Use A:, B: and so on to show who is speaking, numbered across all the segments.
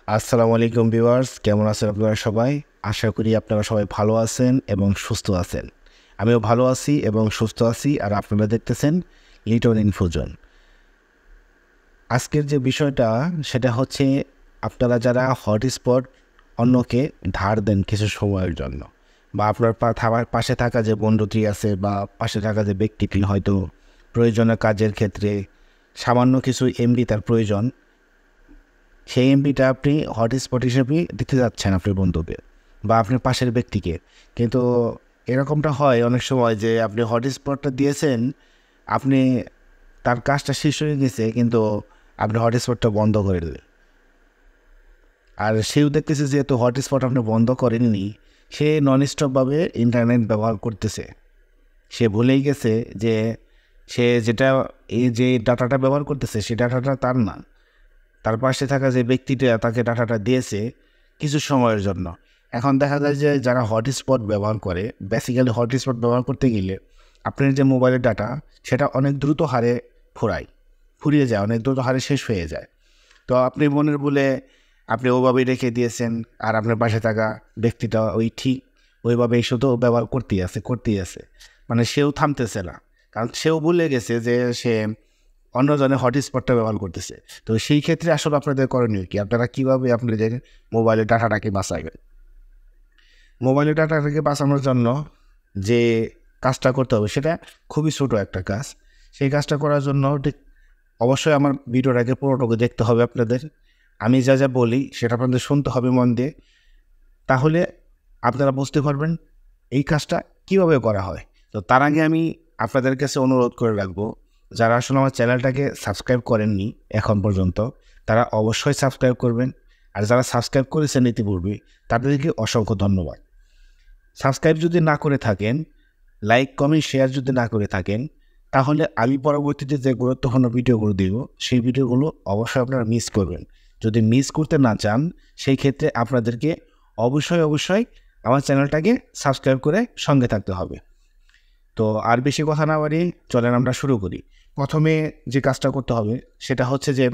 A: আসসালামু আলাইকুম ভিউয়ার্স, কেমন আছেন আপনারা সবাই? আশা করি আপনারা সবাই ভালো আছেন এবং সুস্থ আছেন। আমিও ভালো আছি এবং সুস্থ আছি, আর আপনারা দেখতেছেন লিটন ইনফিউশন। আজকের যে বিষয়টা সেটা হচ্ছে, আপনারা যারা হটস্পট অন্যকে ধার দেন কিছু সময়ের জন্য, বা আপনার পাশে থাকা যে বন্ধুটি আছে বা পাশে থাকা যে ব্যক্তিটি হয়তো প্রয়োজনীয় কাজের ক্ষেত্রে সামান্য কিছু এমবি তার প্রয়োজন, সেই এমবিটা আপনি হটস্পট হিসেবে দিতে যাচ্ছেন আপনার বন্ধুকে বা আপনার পাশের ব্যক্তিকে। কিন্তু এরকমটা হয় অনেক সময় যে আপনি হটস্পটটা দিয়েছেন, আপনি তার কাজটা শেষ হয়ে গেছে কিন্তু আপনি হটস্পটটা বন্ধ করে দেবেন, আর সেও দেখতেছে যেহেতু হটস্পট আপনি বন্ধ করেননি, সে নন স্টপভাবে ইন্টারনেট ব্যবহার করতেছে। সে ভুলেই গেছে যে সে যেটা যে ডাটাটা ব্যবহার করতেছে সেই ডাটাটা তার না, তার পাশে থাকা যে ব্যক্তিটা তাকে ডাটাটা দিয়েছে কিছু সময়ের জন্য। এখন দেখা যায় যে যারা হটস্পট ব্যবহার করে, বেসিক্যালি হটস্পট ব্যবহার করতে গেলে আপনার যে মোবাইলের ডাটা সেটা অনেক দ্রুত হারে ফুরিয়ে যায়, অনেক দ্রুত হারে শেষ হয়ে যায়। তো আপনি মনের বলে আপনি ওইভাবেই রেখে দিয়েছেন, আর আপনার পাশে থাকা ব্যক্তিটা ওইভাবেই শুধু ব্যবহার করতেই আছে, মানে সেও থামতেছে না, কারণ সেও ভুলে গেছে যে সে অন্যজনের হটস্পটটা ব্যবহার করতেছে। তো সেই ক্ষেত্রে আসলে আপনাদের করণীয় কি? আপনারা কীভাবে আপনাদের মোবাইলের ডাটাটাকে বাঁচাবেন? মোবাইলের ডাটাটাকে বাঁচানোর জন্য যে কাজটা করতে হবে সেটা খুবই ছোটো একটা কাজ। সেই কাজটা করার জন্য অবশ্যই আমার ভিডিওটাকে পুরোটুকু দেখতে হবে আপনাদের। আমি যা যা বলি সেটা আপনাদের শুনতে হবে মন দিয়ে, তাহলে আপনারা বুঝতে পারবেন এই কাজটা কীভাবে করা হয়। তো তার আগে আমি আপনাদের কাছে অনুরোধ করে রাখবো, যারা আসলে আমার চ্যানেলটাকে সাবস্ক্রাইব করেননি এখন পর্যন্ত, তারা অবশ্যই সাবস্ক্রাইব করবেন। আর যারা সাবস্ক্রাইব করেছেন ইতিপূর্বে, তাদেরকে অসংখ্য ধন্যবাদ। সাবস্ক্রাইব যদি না করে থাকেন, লাইক কমেন্ট শেয়ার যদি না করে থাকেন, তাহলে আমি পরবর্তীতে যে গুরুত্বপূর্ণ ভিডিওগুলো দিব সেই ভিডিওগুলো অবশ্যই আপনারা মিস করবেন। যদি মিস করতে না চান, সেই ক্ষেত্রে আপনাদেরকে অবশ্যই আমার চ্যানেলটাকে সাবস্ক্রাইব করে সঙ্গে থাকতে হবে। তো আর বেশি কথা না বাড়িয়ে চলেন আমরা শুরু করি। প্রথমে যে কাজটা করতে হবে সেটা হচ্ছে যে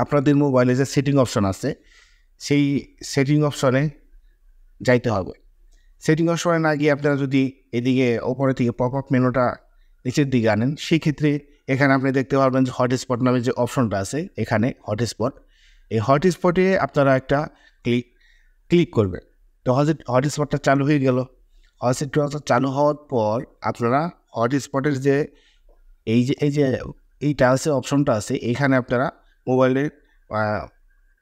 A: আপনাদের মোবাইলে যে সেটিং অপশন আছে, সেই সেটিং অপশনে যাইতে হবে। সেটিং অপশনে না গিয়ে আপনারা যদি এদিকে ওপরের দিকে পপ আপ মেনুটা নিচের দিকে আনেন, সেই ক্ষেত্রে এখানে আপনি দেখতে পারবেন যে হটস্পট নামে যে অপশনটা আছে, এখানে হটস্পট, এই হটস্পটে আপনারা একটা ক্লিক করবেন। তো হটস্পটটা চালু হয়ে গেল। হটস্পটটা চালু হওয়ার পর আপনারা হটস্পটের যে এইটা আছে, অপশনটা আছে, এখানে আপনারা মোবাইলের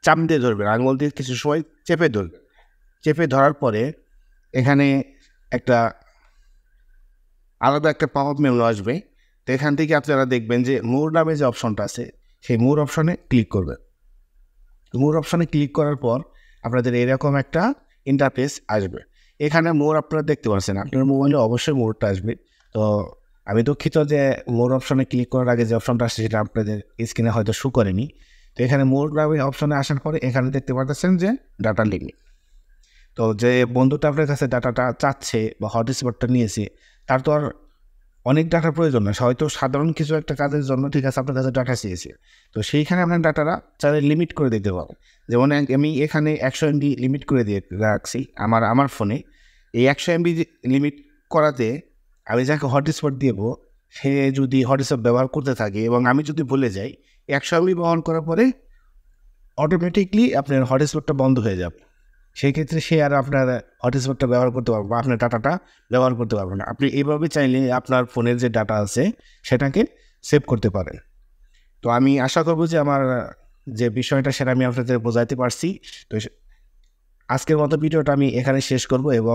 A: চাপ দিয়ে ধরবেন, আঙুল দিয়ে কিছু সময় চেপে ধরবেন। চেপে ধরার পরে এখানে আলাদা একটা পপ আপ মেনু আসবে। তো এখান থেকে আপনারা দেখবেন যে মোর নামে যে অপশনটা আছে, সেই মোর অপশনে ক্লিক করবেন। মোর অপশনে ক্লিক করার পর আপনাদের এরকম একটা ইন্টারফেস আসবে। এখানে মোর আপনারা দেখতে পাচ্ছেন, আপনার মোবাইলে অবশ্যই মোরটা আসবে। তো আমি দুঃখিত যে মোর অপশনে ক্লিক করার আগে যে অপশনটা আসছে সেটা আপনাদের স্ক্রিনে হয়তো শো করেনি। তো এখানে মোর নামে অপশনে আসার পরে এখানে দেখতে পাচ্ছেন যে ডাটা লিমিট। তো যে বন্ধুটা আপনার কাছে ডাটাটা চাচ্ছে বা হটস্পটটা নিয়েছে, তার তো আর অনেক ডাটার প্রয়োজন না, হয়তো সাধারণ কিছু একটা কাজের জন্য ঠিক আছে আপনার কাছে ডাটা চেয়েছে। তো সেইখানে আপনার ডাটাটা চাইলে লিমিট করে দিতে পারেন। যেমন আমি এখানে 100 MB লিমিট করে দিয়ে রাখছি আমার ফোনে। এই 100 MB লিমিট করাতে আমি যাকে হটস্পট দেবো, সে যদি হটস্পট ব্যবহার করতে থাকে এবং আমি যদি ভুলে যাই, 100 MB ব্যবহার করার পরে অটোমেটিকলি আপনার হটস্পটটা বন্ধ হয়ে যাবে। সেই ক্ষেত্রে সে আর আপনার হটস্পটটা ব্যবহার করতে পারবে বা আপনার ডাটাটা ব্যবহার করতে পারবে না। আপনি এইভাবে চাইলে আপনার ফোনের যে ডাটা আছে সেটাকে সেভ করতে পারেন। তো আমি আশা করব যে আমার যে বিষয়টা সেটা আমি আপনাদের বোঝাতে পারছি। তো আজকের মতো ভিডিওটা আমি এখানে শেষ করব এবং